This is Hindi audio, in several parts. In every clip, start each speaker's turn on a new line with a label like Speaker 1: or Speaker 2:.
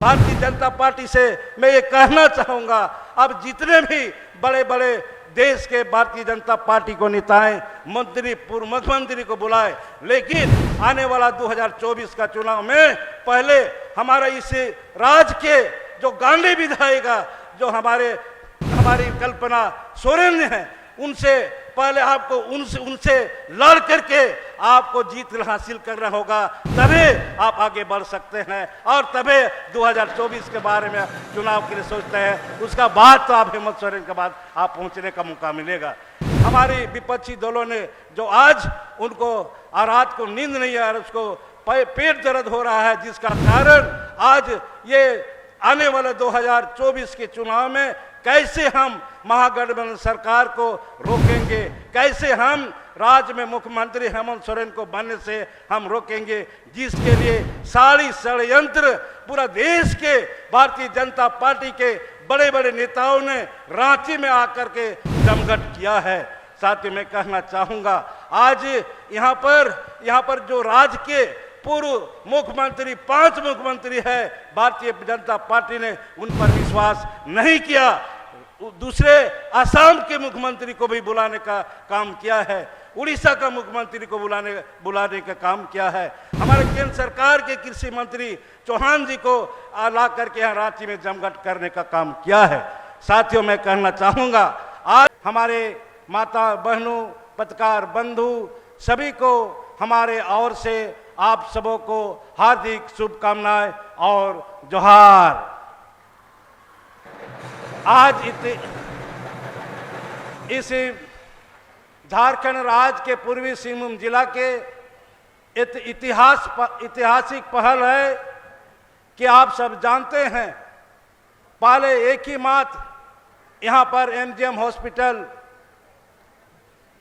Speaker 1: भारतीय जनता पार्टी से मैं ये कहना चाहूंगा, अब जितने भी बड़े बड़े देश के भारतीय जनता पार्टी को नेताएं, मंत्री, पूर्व मुख्यमंत्री को बुलाए, लेकिन आने वाला 2024 का चुनाव में पहले हमारा इस राज्य के जो गांधी विधायक, जो हमारी कल्पना सोरेन है, उनसे पहले आपको उनसे लड़ करके आपको जीत हासिल करना होगा, तभी आप आगे बढ़ सकते हैं और तभी 2024 के बारे में चुनाव के लिए सोचते हैं। उसका बाद तो आप हेमंत सोरेन के बाद आप पहुंचने का मौका मिलेगा। हमारी विपक्षी दलों ने जो आज उनको रात को नींद नहीं आ रहा, उसको पेट दर्द हो रहा है, जिसका कारण आज ये आने वाले 2024 के चुनाव में कैसे हम महागठबंधन सरकार को रोकेंगे, कैसे हम राज्य में मुख्यमंत्री हेमंत सोरेन को बनने से हम रोकेंगे, जिसके लिए सारी षड्यंत्र पूरा देश के भारतीय जनता पार्टी के बड़े बड़े नेताओं ने रांची में आकर के जमघट किया है। साथ ही मैं कहना चाहूंगा, आज यहाँ पर जो राज्य के पूर्व मुख्यमंत्री, 5 मुख्यमंत्री है, भारतीय जनता पार्टी ने उन पर विश्वास नहीं किया। दूसरे असम के मुख्यमंत्री को भी बुलाने का काम किया है, उड़ीसा का मुख्यमंत्री को बुलाने का काम किया है, हमारे केंद्र सरकार के कृषि मंत्री चौहान जी को ला करके यहाँ रांची में जमघट करने का काम किया है। साथियों, मैं कहना चाहूंगा, आज हमारे माता बहनों, पत्रकार बंधु सभी को हमारे ओर से आप सबों को हार्दिक शुभकामनाएं और जोहार। आज इस झारखंड राज्य के पूर्वी सिंहभूम जिला के ऐतिहासिक पहल है कि आप सब जानते हैं, पहले एक ही मात्र यहाँ पर एमजीएम हॉस्पिटल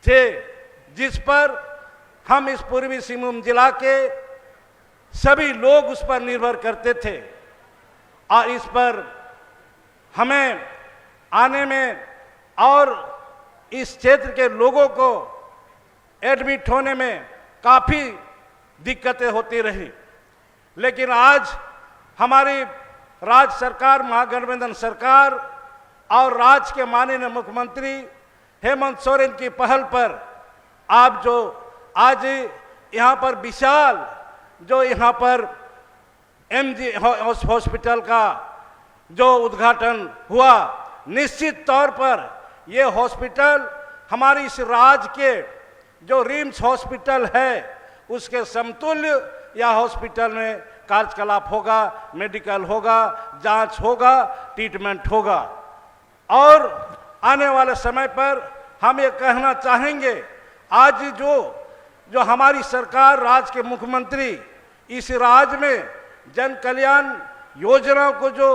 Speaker 1: थे, जिस पर हम इस पूर्वी सिंहभूम जिला के सभी लोग उस पर निर्भर करते थे और इस पर हमें आने में और इस क्षेत्र के लोगों को एडमिट होने में काफ़ी दिक्कतें होती रही। लेकिन आज हमारी राज्य सरकार, महागठबंधन सरकार और राज्य के माननीय मुख्यमंत्री हेमंत सोरेन की पहल पर आप जो आज यहाँ पर विशाल जो यहाँ पर एमजी हॉस्पिटल का जो उद्घाटन हुआ, निश्चित तौर पर ये हॉस्पिटल हमारी इस राज्य के जो रिम्स हॉस्पिटल है उसके समतुल्य या हॉस्पिटल में कार्यकलाप होगा, मेडिकल होगा, जांच होगा, ट्रीटमेंट होगा। और आने वाले समय पर हम ये कहना चाहेंगे, आज जो हमारी सरकार, राज्य के मुख्यमंत्री इस राज्य में जन कल्याण योजनाओं को जो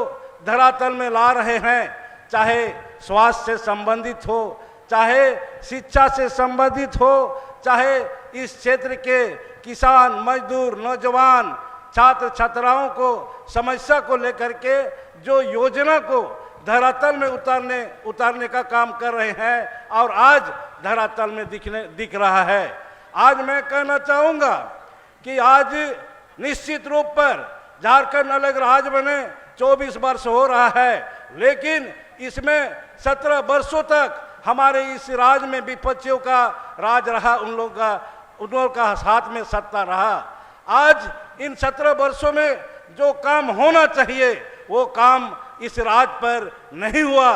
Speaker 1: धरातल में ला रहे हैं, चाहे स्वास्थ्य से संबंधित हो, चाहे शिक्षा से संबंधित हो, चाहे इस क्षेत्र के किसान, मजदूर, नौजवान, छात्र छात्राओं को समस्या को लेकर के जो योजना को धरातल में उतारने का काम कर रहे हैं और आज धरातल में दिख रहा है। आज मैं कहना चाहूँगा कि आज निश्चित रूप पर झारखंड अलग राज्य बने 24 वर्ष हो रहा है, लेकिन इसमें 17 वर्षों तक हमारे इस राज्य में विपक्षियों का राज रहा, उन लोगों का हाथ में सत्ता रहा। आज इन 17 वर्षों में जो काम होना चाहिए वो काम इस राज्य पर नहीं हुआ।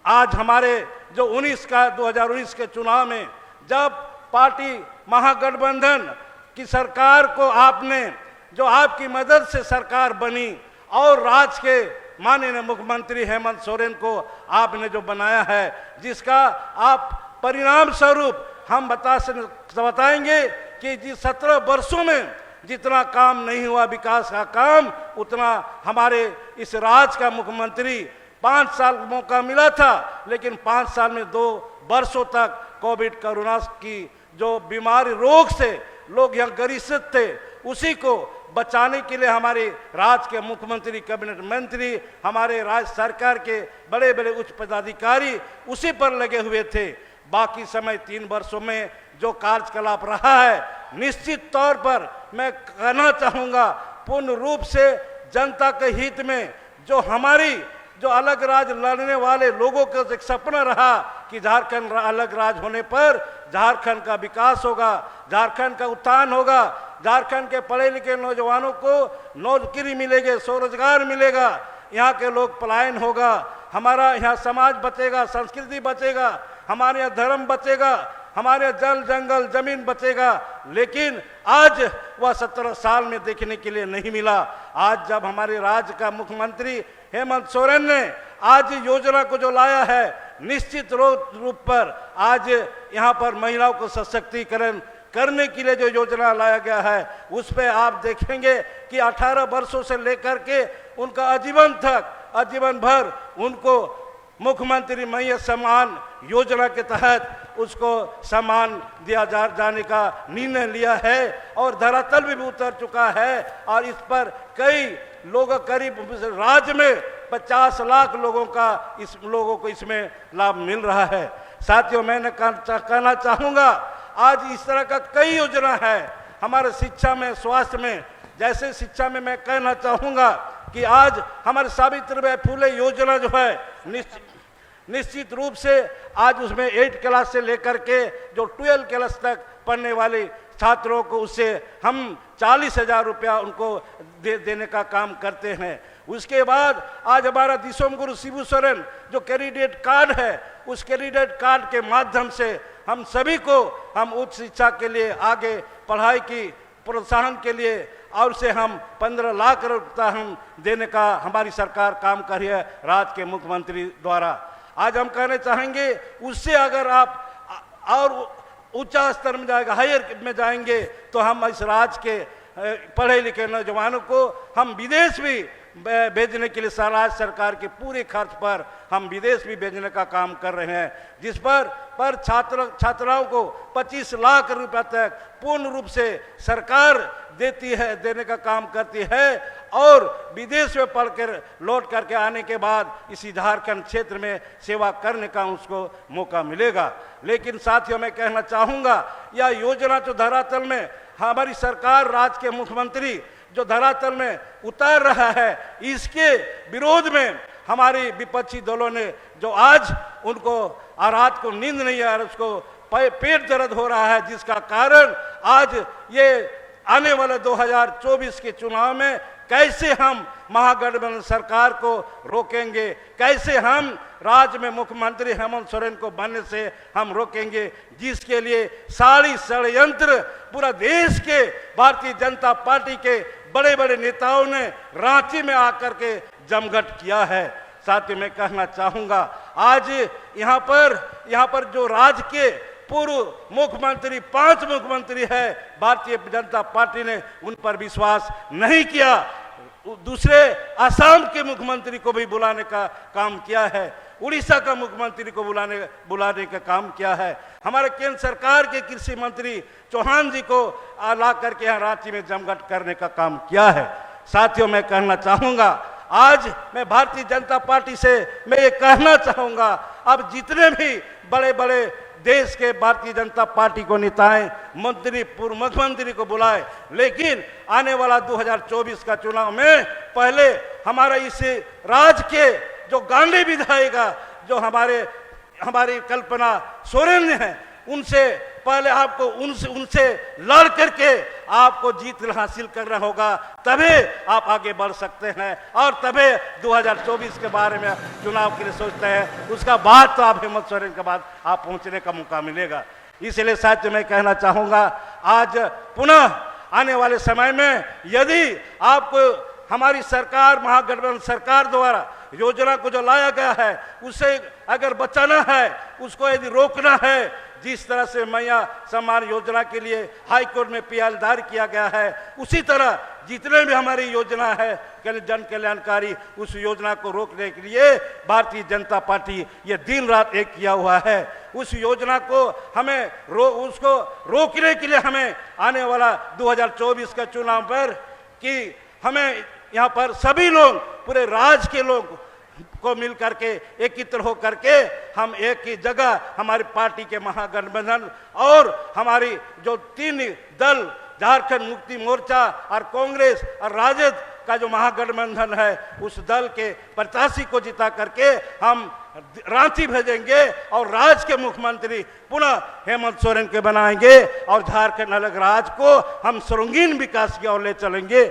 Speaker 1: आज हमारे जो 2019 के चुनाव में जब पार्टी महागठबंधन की सरकार को आपने, जो आपकी मदद से सरकार बनी और राज्य के माननीय मुख्यमंत्री हेमंत सोरेन को आपने जो बनाया है, जिसका आप परिणाम स्वरूप हम बताएंगे कि जिस 17 वर्षों में जितना काम नहीं हुआ विकास का काम, उतना हमारे इस राज्य का मुख्यमंत्री 5 साल मौका मिला था, लेकिन 5 साल में 2 वर्षों तक कोविड कोरोना की जो बीमारी रोग से लोग यहाँ ग्रसित थे, उसी को बचाने के लिए हमारे राज्य के मुख्यमंत्री, कैबिनेट मंत्री, हमारे राज्य सरकार के बड़े बड़े उच्च पदाधिकारी उसी पर लगे हुए थे। बाकी समय 3 वर्षों में जो कार्यकलाप रहा है, निश्चित तौर पर मैं कहना चाहूँगा पूर्ण रूप से जनता के हित में जो हमारी जो अलग राज लड़ने वाले लोगों का एक सपना रहा कि झारखंड अलग राज होने पर झारखंड का विकास होगा, झारखंड का उत्थान होगा, झारखंड के पढ़े लिखे नौजवानों को नौकरी मिलेगी, स्वरोजगार मिलेगा, यहाँ के लोग पलायन होगा, हमारा यहाँ समाज बचेगा, संस्कृति बचेगा, हमारे यहाँ धर्म बचेगा, हमारे यहाँ जल जंगल जमीन बचेगा। लेकिन आज वह 17 साल में देखने के लिए नहीं मिला। आज जब हमारे राज्य का मुख्यमंत्री हेमंत सोरेन ने आज योजना को जो लाया है, निश्चित रूप पर आज यहाँ पर महिलाओं को सशक्तिकरण करने के लिए जो योजना लाया गया है, उस पर आप देखेंगे कि 18 वर्षों से लेकर के उनका आजीवन तक, आजीवन भर उनको मुख्यमंत्री मैया सम्मान योजना के तहत उसको सम्मान दिया जाने का निर्णय लिया है और धरातल भी उतर चुका है। और इस पर कई लोग, करीब राज्य में 50 लाख लोगों को इसमें लाभ मिल रहा है। साथियों, मैं कहना चाहूँगा, आज इस तरह का कई योजना है हमारे शिक्षा में, स्वास्थ्य में। जैसे शिक्षा में मैं कहना चाहूँगा कि आज हमारे सावित्रीबाई फुले योजना जो है, निश्चित रूप से आज उसमें 8 क्लास से लेकर के जो 12 क्लास तक पढ़ने वाले छात्रों को उससे हम 40,000 रुपया उनको देने का काम करते हैं। उसके बाद आज हमारा दिसोम गुरु शिबू सोरेन जो कैंडिडेट कार्ड है, उस कैंडिडेट कार्ड के माध्यम से हम सभी को हम उच्च शिक्षा के लिए, आगे पढ़ाई की प्रोत्साहन के लिए और से हम 15 लाख रुपया हम देने का हमारी सरकार काम कर रही है राज्य के मुख्यमंत्री द्वारा। आज हम कहना चाहेंगे, उससे अगर आप और ऊंचा स्तर में जाएगा, हायर में जाएंगे, तो हम इस राज्य के पढ़े लिखे नौजवानों को हम विदेश भी भेजने के लिए राज्य सरकार के पूरे खर्च पर हम विदेश भी भेजने का काम कर रहे हैं, जिस पर छात्राओं को 25 लाख रुपए तक पूर्ण रूप से सरकार देने का काम करती है और विदेश में पढ़कर लौट करके आने के बाद इसी झारखंड क्षेत्र में सेवा करने का उसको मौका मिलेगा। लेकिन साथियों, मैं कहना चाहूँगा, यह योजना जो धरातल में हमारी सरकार, राज्य के मुख्यमंत्री जो धरातल में उतार रहा है, इसके विरोध में हमारी विपक्षी दलों ने जो आज उनको रात को नींद नहीं आ रहा, उसको पेट दर्द हो रहा है, जिसका कारण आज ये आने वाले 2024 के चुनाव में कैसे हम महागठबंधन सरकार को रोकेंगे, कैसे हम राज्य में मुख्यमंत्री हेमंत सोरेन को बनने से हम रोकेंगे, जिसके लिए सारी षड्यंत्र पूरा देश के भारतीय जनता पार्टी के बड़े बड़े नेताओं ने रांची में आकर के जमघट किया है। साथियों, मैं कहना चाहूँगा, आज यहाँ पर जो राज्य के पूर्व मुख्यमंत्री 5 मुख्यमंत्री है, भारतीय जनता पार्टी ने उन पर विश्वास नहीं किया। दूसरे असम के मुख्यमंत्री को भी बुलाने का काम किया है, उड़ीसा का मुख्यमंत्री को बुलाने का काम किया है, हमारे केंद्र सरकार के कृषि मंत्री चौहान जी को ला करके यहाँ रांची में जमघट करने का काम किया है। साथियों, मैं कहना चाहूँगा, आज मैं भारतीय जनता पार्टी से मैं ये कहना चाहूँगा, अब जितने भी बड़े बड़े देश के भारतीय जनता पार्टी को नेताएं, मंत्री, पूर्व मुख्यमंत्री को बुलाए, लेकिन आने वाला 2024 का चुनाव में पहले हमारा इस राज्य के जो गांधी विधायक जो हमारी कल्पना सोरेन है, उनसे पहले आपको उनसे लड़ करके आपको जीत हासिल करना होगा, तभी आप आगे बढ़ सकते हैं और तभी 2024 के बारे में चुनाव के लिए सोचते हैं, उसका बाद तो आप हेमंत सोरेन के बाद आप पहुंचने का मौका मिलेगा। इसलिए साथियों, मैं कहना चाहूँगा, आज पुनः आने वाले समय में यदि आपको हमारी सरकार, महागठबंधन सरकार द्वारा योजना को जो लाया गया है, उसे अगर बचाना है, उसको यदि रोकना है, जिस तरह से मैया सम्मान योजना के लिए हाई कोर्ट में पीएल दायर किया गया है, उसी तरह जितने भी हमारी योजना है जन कल्याणकारी, उस योजना को रोकने के लिए भारतीय जनता पार्टी ये दिन रात एक किया हुआ है। उस योजना को हमें उसको रोकने के लिए हमें आने वाला 2024 का चुनाव पर कि हमें यहाँ पर सभी लोग, पूरे राज्य के लोग को मिल करके एकत्र हो करके हम एक ही जगह हमारी पार्टी के महागठबंधन और हमारी जो 3 दल, झारखंड मुक्ति मोर्चा और कांग्रेस और राजद का जो महागठबंधन है उस दल के प्रत्याशी को जिता करके हम रांची भेजेंगे और राज्य के मुख्यमंत्री पुनः हेमंत सोरेन के बनाएंगे और झारखंड अलग राज्य को हम सर्वांगीण विकास की ओर ले चलेंगे।